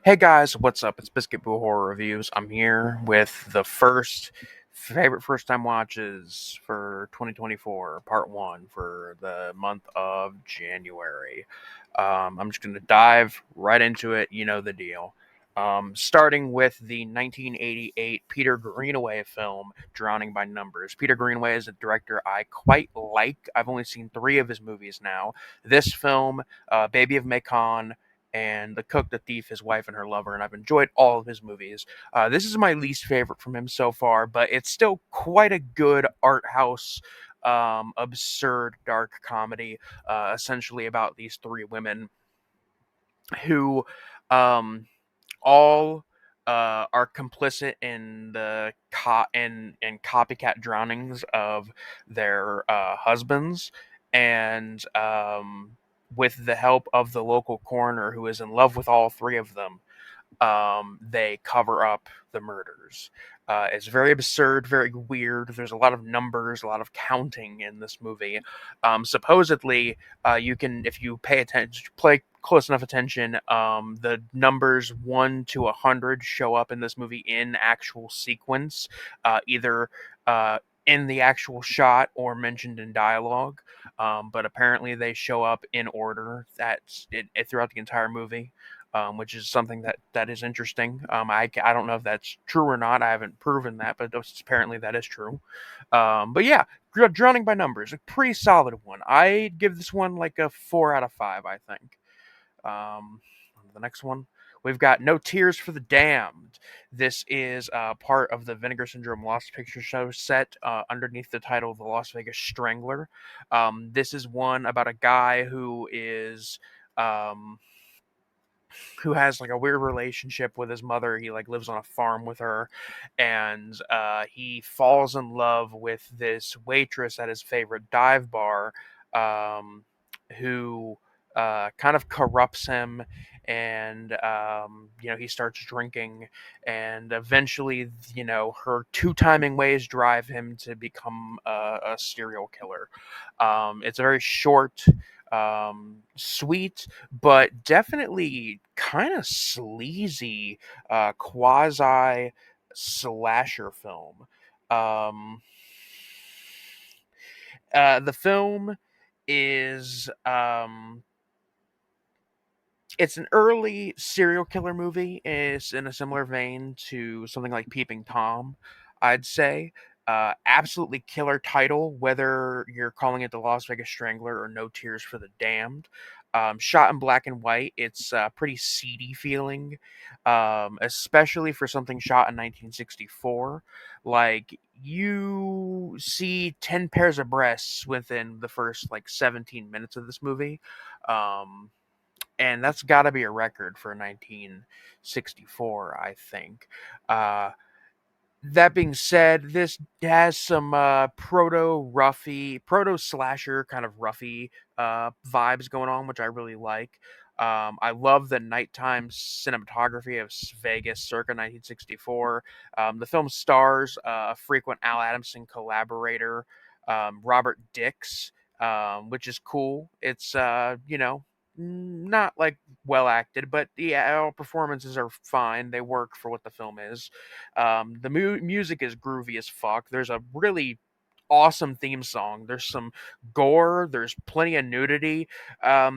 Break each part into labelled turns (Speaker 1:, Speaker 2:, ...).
Speaker 1: Hey guys, what's up? It's Biscuit Boo Horror Reviews. I'm here with the favorite first time watches for 2024, part one for the month of January. I'm just going to dive right into it. You know the deal. Starting with the 1988 Peter Greenaway film, Drowning by Numbers. Peter Greenaway is a director I quite like. I've only seen three of his movies now. This film, Baby of Macon, and The Cook, the Thief, His Wife, and Her Lover, and I've enjoyed all of his movies. This is my least favorite from him so far, but it's still quite a good art house, absurd, dark comedy, essentially about these three women who um, all are complicit in the in copycat drownings of their husbands, and with the help of the local coroner who is in love with all three of them, they cover up the murders. It's very absurd, very weird. There's a lot of numbers, a lot of counting in this movie. Supposedly, you can, if you pay attention, play close enough attention, the numbers 1 to 100 show up in this movie in actual sequence, either in the actual shot or mentioned in dialogue. But apparently, they show up in order. That's it throughout the entire movie, which is something that is interesting. I don't know if that's true or not. I haven't proven that, but apparently that is true. But yeah, Drowning by Numbers, a pretty solid one. I'd give this one like a 4 out of 5, I think. The next one, we've got No Tears for the Damned. This is part of the Vinegar Syndrome Lost Picture Show set underneath the title The Las Vegas Strangler. This is one about a guy Um, who has like a weird relationship with his mother. He like lives on a farm with her, and he falls in love with this waitress at his favorite dive bar, um, who kind of corrupts him, and he starts drinking, and eventually her two timing ways drive him to become a serial killer. It's a very short, sweet, but definitely kind of sleazy, quasi slasher film. Um, the film is it's an early serial killer movie. It's in a similar vein to something like Peeping Tom, I'd say. Absolutely killer title, whether you're calling it The Las Vegas Strangler or No Tears for the Damned. Shot in black and white, it's pretty seedy feeling, especially for something shot in 1964. Like, you see 10 pairs of breasts within the first, like, 17 minutes of this movie. Um, and that's got to be a record for 1964, I think. Uh, that being said, this has some proto slasher kind of roughy vibes going on, which I really like. I love the nighttime cinematography of Vegas circa 1964. The film stars a frequent Al Adamson collaborator, Robert Dix, which is cool. It's not like well acted, but yeah, all performances are fine. They work for what the film is. The music is groovy as fuck. There's a really awesome theme song. There's some gore. There's plenty of nudity.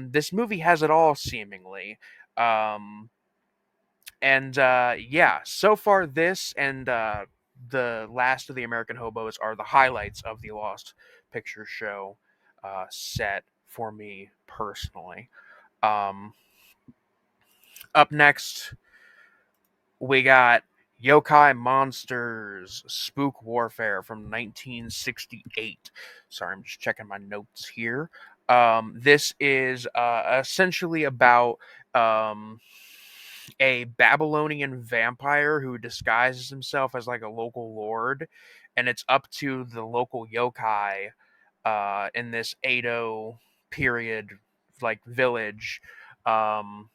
Speaker 1: This movie has it all, seemingly. Um, and yeah, so far this and the Last of the American Hobos are the highlights of the Lost Picture Show set for me personally. Um, Up next, we got Yokai Monsters Spook Warfare from 1968. Sorry, I'm just checking my notes here. This is essentially about um, a Babylonian vampire who disguises himself as like a local lord, and it's up to the local yokai in this Edo period like village, um,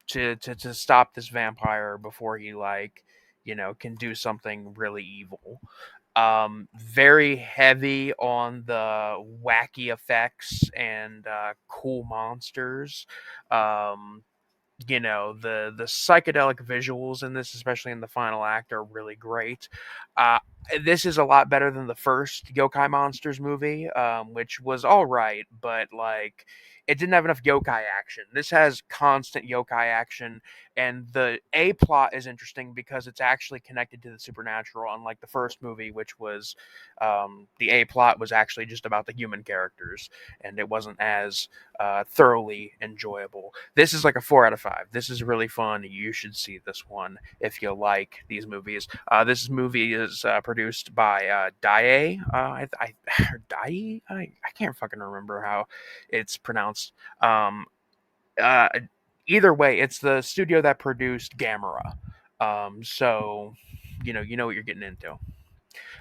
Speaker 1: to stop this vampire before he like can do something really evil. Very heavy on the wacky effects and cool monsters. um the psychedelic visuals in this, especially in the final act, are really great. Uh, this is a lot better than the first Yokai Monsters movie, which was all right, but like it didn't have enough yokai action. This has constant yokai action, and the A plot is interesting because it's actually connected to the supernatural, unlike the first movie, which was the A plot was actually just about the human characters, and it wasn't as thoroughly enjoyable. This is like a 4 out of 5. This is really fun. You should see this one if you like these movies. This movie is produced by Dai. Dai. I can't fucking remember how it's pronounced. Uh, Either way, it's the studio that produced Gamera. So you know what you're getting into.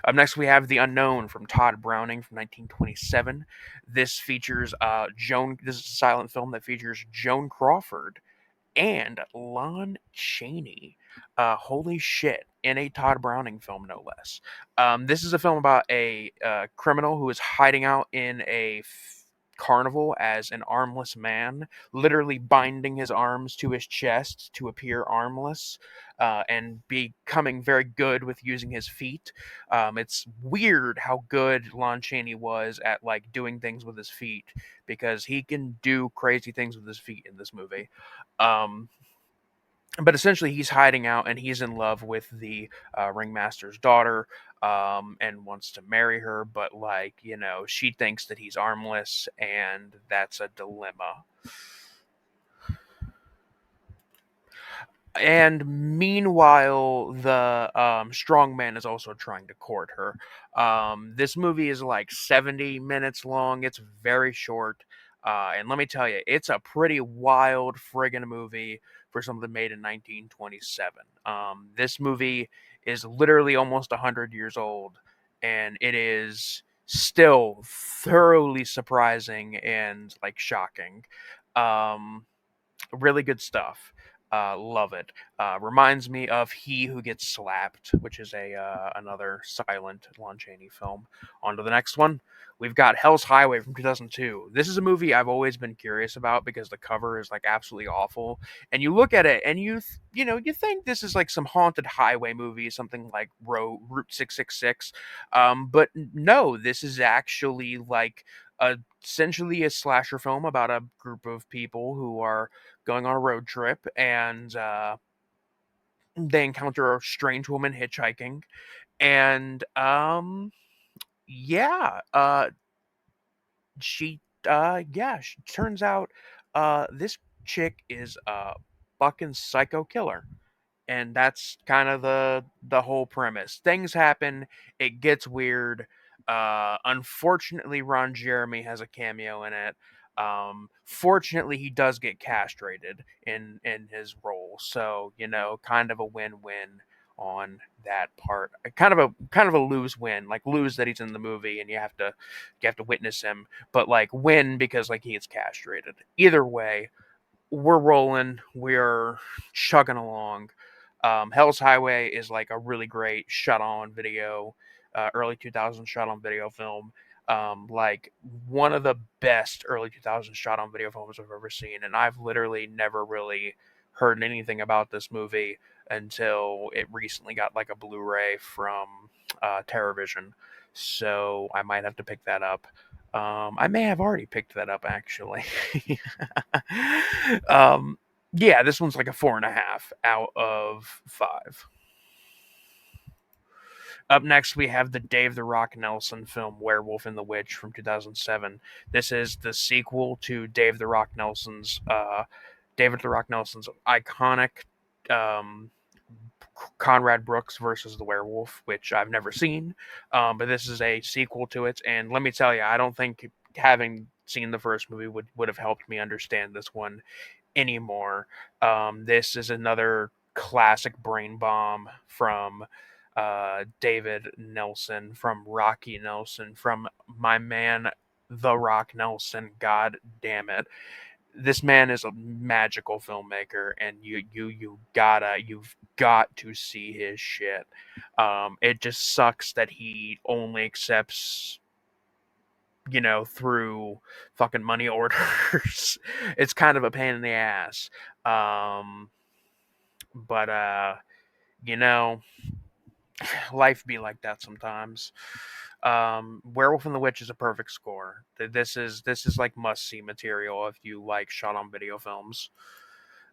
Speaker 1: Up next, we have The Unknown from Todd Browning from 1927. This features Joan. This is a silent film that features Joan Crawford and Lon Chaney. Holy shit. In a Todd Browning film, no less. This is a film about a criminal who is hiding out in a carnival as an armless man, literally binding his arms to his chest to appear armless, and becoming very good with using his feet. It's weird how good Lon Chaney was at like doing things with his feet, because he can do crazy things with his feet in this movie. Um, but essentially, he's hiding out and he's in love with the ringmaster's daughter, and wants to marry her. But, like, she thinks that he's armless, and that's a dilemma. And meanwhile, the strong man is also trying to court her. This movie is like 70 minutes long. It's very short. And let me tell you, it's a pretty wild friggin' movie for something made in 1927. This movie is literally almost 100 years old, and it is still thoroughly surprising and like shocking. Um, Really good stuff. Love it. Reminds me of He Who Gets Slapped, which is a another silent Lon Chaney film. On to the next one. We've got Hell's Highway from 2002. This is a movie I've always been curious about because the cover is like absolutely awful. And you look at it and you think this is like some haunted highway movie, something like Route 666. But no, this is actually like essentially a slasher film about a group of people who are going on a road trip, and they encounter a strange woman hitchhiking, and yeah, she she turns out this chick is a fucking psycho killer, and that's kind of the whole premise. Things happen, it gets weird. Unfortunately, Ron Jeremy has a cameo in it. Fortunately, he does get castrated in his role, so kind of a win-win on that part. Kind of a lose win, like lose that he's in the movie and you have to witness him, but like win because like he gets castrated. Either way, we're rolling. We're chugging along. Hell's Highway is like a really great shot-on video, early 2000s shot-on video film. Like one of the best early 2000s shot-on video films I've ever seen, and I've literally never really heard anything about this movie until it recently got like a Blu-ray from TerraVision. So I might have to pick that up. I may have already picked that up actually. um, yeah, this one's like a 4.5 out of 5. Up next, we have the Dave the Rock Nelson film Werewolf and the Witch from 2007. This is the sequel to David the Rock Nelson's iconic um, Conrad Brooks versus the Werewolf, which I've never seen, but this is a sequel to it. And let me tell you, I don't think having seen the first movie would have helped me understand this one anymore. This is another classic brain bomb from David Nelson, from Rocky Nelson, from my man, The Rock Nelson. God damn it. This man is a magical filmmaker, and you've got to see his shit. It just sucks that he only accepts through fucking money orders. It's kind of a pain in the ass. Um, but you know, life be like that sometimes. Werewolf and the Witch is a perfect score. This is like must see material if you like shot on video films.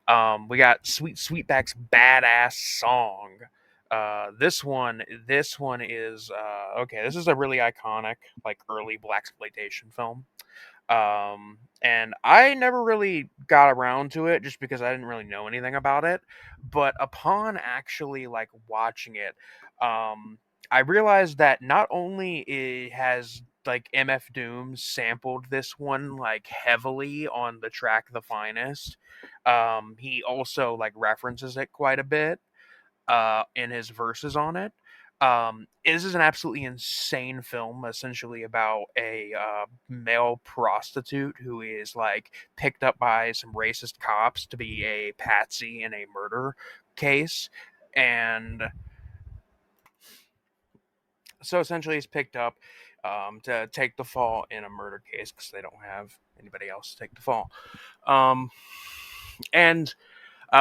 Speaker 1: We got Sweetback's badass song. This one is okay. This is a really iconic like early blaxploitation film. And I never really got around to it just because I didn't really know anything about it. But upon actually like watching it, I realized that not only it has like MF Doom sampled this one like heavily on the track The Finest, he also like references it quite a bit in his verses on it. This is an absolutely insane film, essentially about a male prostitute who is like picked up by some racist cops to be a patsy in a murder case, and so essentially he's picked up to take the fall in a murder case because they don't have anybody else to take the fall. Um, and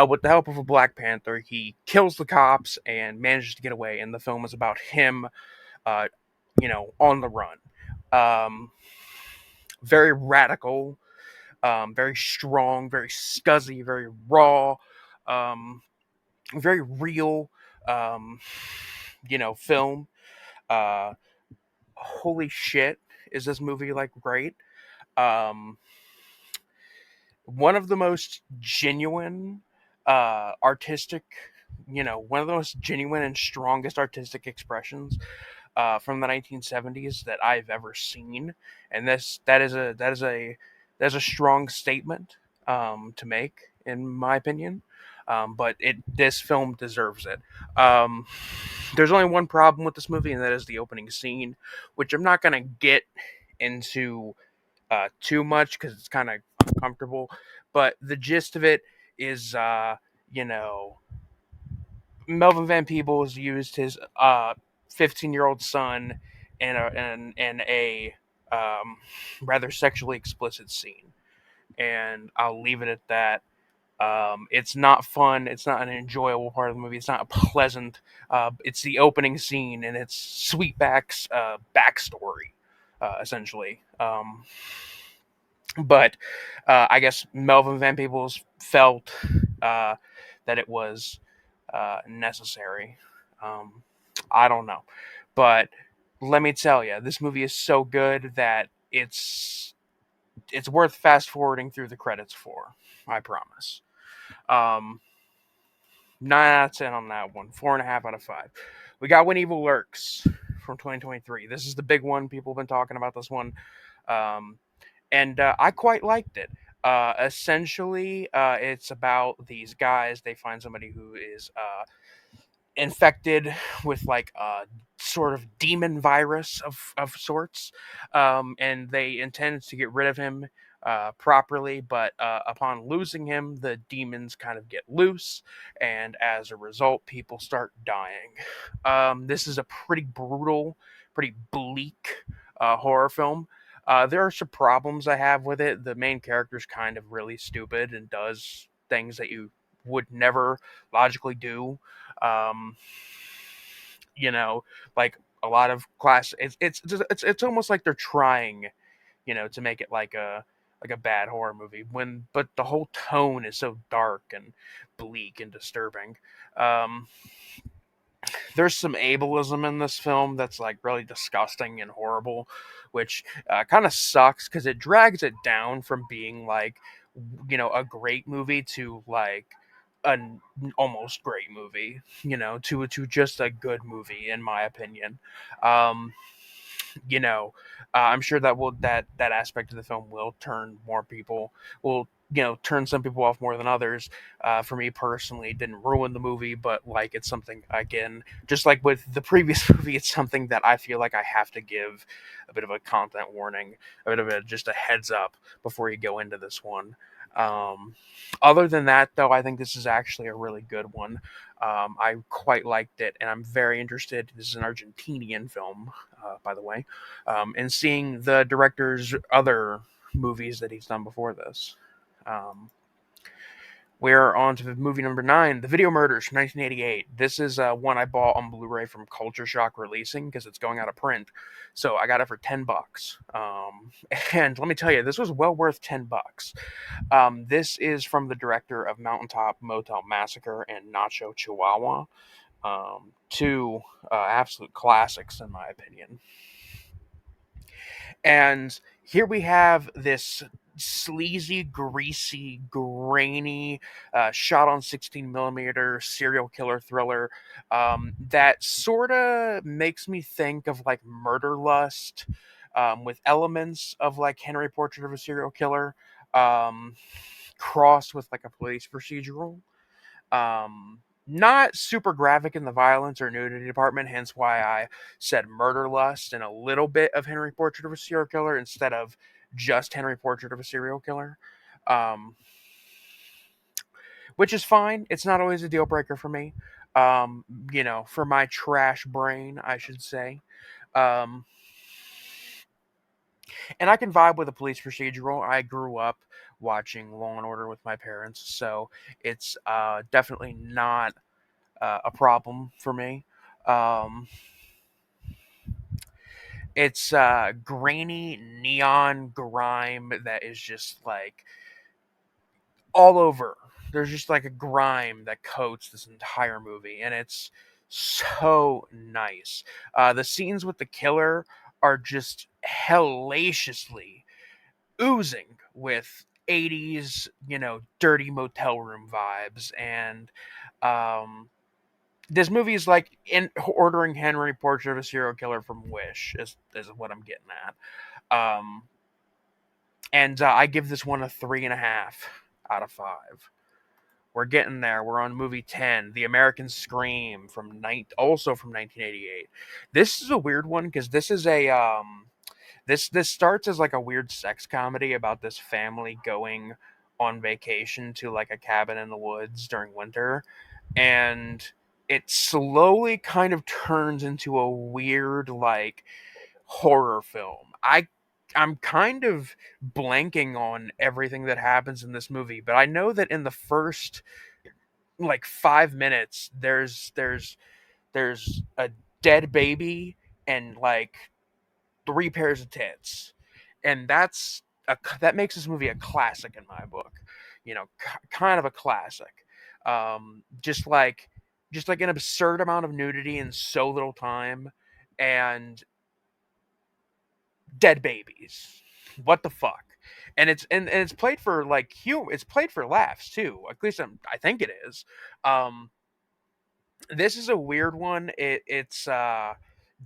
Speaker 1: with the help of a Black Panther, he kills the cops and manages to get away. And the film is about him, uh, on the run. Um, very radical, very strong, very scuzzy, very raw, um, very real, um, film. Uh, Holy shit, is this movie like great? Um, One of the most genuine artistic, one of the most genuine and strongest artistic expressions from the 1970s that I've ever seen, and that is a strong statement to make, in my opinion. But this film deserves it. Um, there's only one problem with this movie, and that is the opening scene, which I'm not gonna get into too much because it's kind of uncomfortable. But the gist of it is, you know, Melvin Van Peebles used his 15-year-old son in a rather sexually explicit scene, and I'll leave it at that. It's not fun. It's not an enjoyable part of the movie. It's not pleasant. It's the opening scene, and it's Sweetback's backstory, essentially. But I guess Melvin Van Peebles felt uh, that it was necessary. Um, I don't know, but let me tell you, this movie is so good that it's worth fast forwarding through the credits for. I promise. Um, 9 out of 10 on that one. 4.5 out of 5. We got When Evil Lurks from 2023. This is the big one. People have been talking about this one. Um, and I quite liked it. Essentially, it's about these guys. They find somebody who is infected with like a sort of demon virus of sorts, and they intend to get rid of him properly, but upon losing him, the demons kind of get loose, and as a result, people start dying. This is a pretty brutal, pretty bleak horror film. There are some problems I have with it. The main character is kind of really stupid and does things that you would never logically do. Um, you know, like a lot of class, it's almost like they're trying, to make it like a bad horror movie but the whole tone is so dark and bleak and disturbing. Um, there's some ableism in this film that's like really disgusting and horrible, which kind of sucks because it drags it down from being like a great movie to like an almost great movie, to just a good movie in my opinion. Um, you know, I'm sure that aspect of the film will turn more people will turn some people off more than others. For me personally, it didn't ruin the movie, but like it's something again, just like with the previous movie, it's something that I feel like I have to give a bit of a content warning, a bit of just a heads up before you go into this one. Um, Other than that, though, I think this is actually a really good one. I quite liked it, and I'm very interested. This is an Argentinian film, by the way, and seeing the director's other movies that he's done before this. Um, We're on to movie number 9, The Video Murders from 1988. This is one I bought on Blu-ray from Culture Shock Releasing because it's going out of print. So I got it for $10. And let me tell you, this was well worth $10. This is from the director of Mountaintop Motel Massacre and Nacho Chihuahua. Two absolute classics, in my opinion. And here we have this sleazy, greasy, grainy, shot on 16 millimeter serial killer thriller that sort of makes me think of like Murder Lust, with elements of like Henry Portrait of a Serial Killer, um, crossed with like a police procedural. Not super graphic in the violence or nudity department, hence why I said Murder Lust and a little bit of Henry Portrait of a Serial Killer instead of just Henry Portrait of a Serial Killer. Um, which is fine. It's not always a deal breaker for me. For my trash brain, I should say. Um, and I can vibe with a police procedural. I grew up watching Law and Order with my parents, so it's definitely not a problem for me. Um, it's grainy neon grime that is just like all over. There's just like a grime that coats this entire movie, and it's so nice. The scenes with the killer are just hellaciously oozing with 80s, dirty motel room vibes. And this movie is like in ordering Henry Portrait of a Serial Killer from Wish, is what I'm getting at. And I give this one a 3.5 out of 5. We're getting there. We're on movie 10, The American Scream also from 1988. This is a weird one because this is a this starts as like a weird sex comedy about this family going on vacation to like a cabin in the woods during winter, and it slowly kind of turns into a weird like horror film. I'm kind of blanking on everything that happens in this movie, but I know that in the first like 5 minutes there's a dead baby and like 3 pairs of tits. And that makes this movie a classic in my book. Kind of a classic. Just like an absurd amount of nudity in so little time, and dead babies. What the fuck? And it's played for like it's played for laughs too. At least I think it is. Um, this is a weird one. It's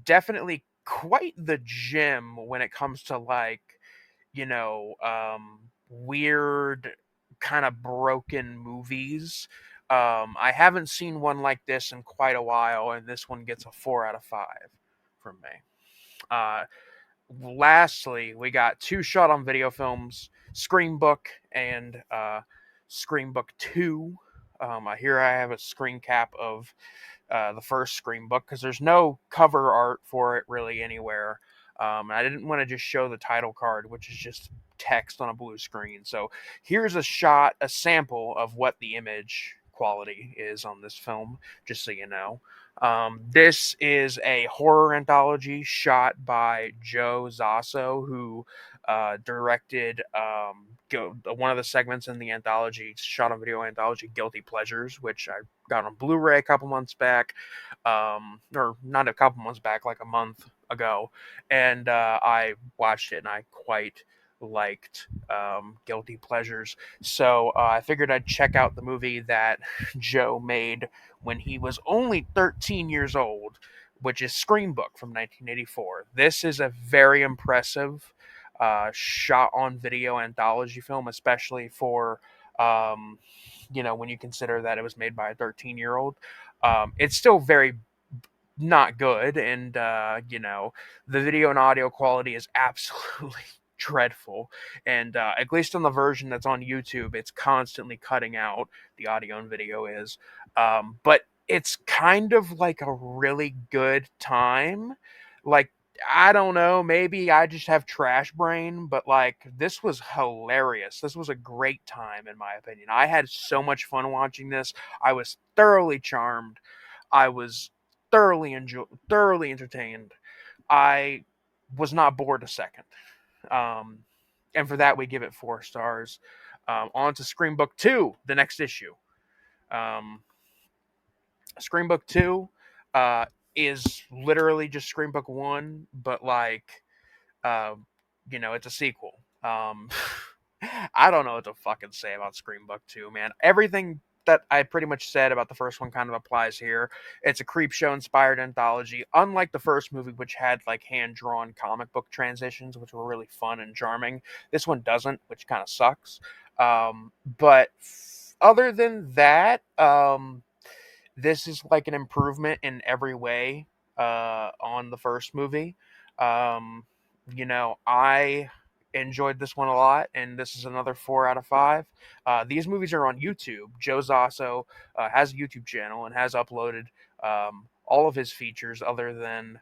Speaker 1: definitely quite the gem when it comes to like weird kind of broken movies. I haven't seen one like this in quite a while, and this one gets a 4 out of 5 from me. Uh, Lastly, we got two shot on video films, Screambook and Screambook II. Here I have a screen cap of the first Screambook because there's no cover art for it really anywhere. And I didn't want to just show the title card, which is just text on a blue screen. So here's a sample of what the image quality is on this film, just so you know. This is a horror anthology shot by Joe Zasso, who directed one of the segments in the anthology, shot on video anthology, Guilty Pleasures, which I got on Blu-ray a couple months back, or not a couple months back, like a month ago, and I watched it and I quite liked Guilty Pleasures. So I figured I'd check out the movie that Joe made when he was only 13 years old, which is Screambook from 1984. This is a very impressive shot on video anthology film, especially for when you consider that it was made by a 13-year-old. It's still very not good, and the video and audio quality is absolutely dreadful. And at least on the version that's on YouTube, it's constantly cutting out. The audio and video is, but it's kind of like a really good time. Like I don't know, maybe I just have trash brain, but like this was hilarious. This was a great time in my opinion. I had so much fun watching this. I was thoroughly charmed. I was thoroughly entertained. I was not bored a second. Um, and for that we give it 4 stars. On to Screambook 2, the next issue. Um, Screambook 2 uh, is literally just Screambook 1, but like uh, it's a sequel. I don't know what to fucking say about Screambook 2, man. Everything that I pretty much said about the first one kind of applies here. It's a creep show inspired anthology, unlike the first movie, which had like hand drawn comic book transitions, which were really fun and charming. This one doesn't, which kind of sucks. But other than that, this is like an improvement in every way on the first movie. Um, I enjoyed this one a lot, and this is another 4 out of 5. These movies are on YouTube. Joe Zasso has a YouTube channel and has uploaded all of his features other than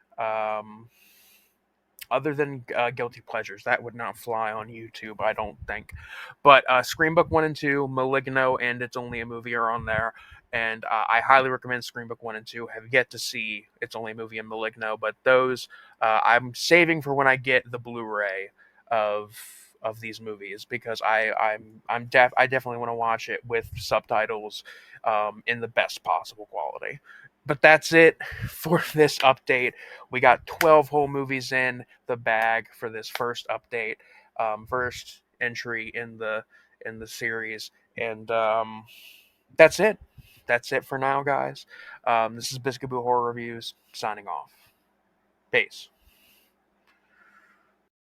Speaker 1: guilty pleasures. That would not fly on YouTube, I don't think. But Screambook 1 and 2, Maligno, and It's Only a Movie are on there. And I highly recommend Screambook 1 and 2. Have yet to see It's Only a Movie and Maligno, but those I'm saving for when I get the Blu-ray of these movies, because I definitely want to watch it with subtitles in the best possible quality. But that's it for this update. We got 12 whole movies in the bag for this first update, first entry in the series, and that's it. That's it for now, guys. This is Biscuit Boo Horror Reviews signing off. Peace.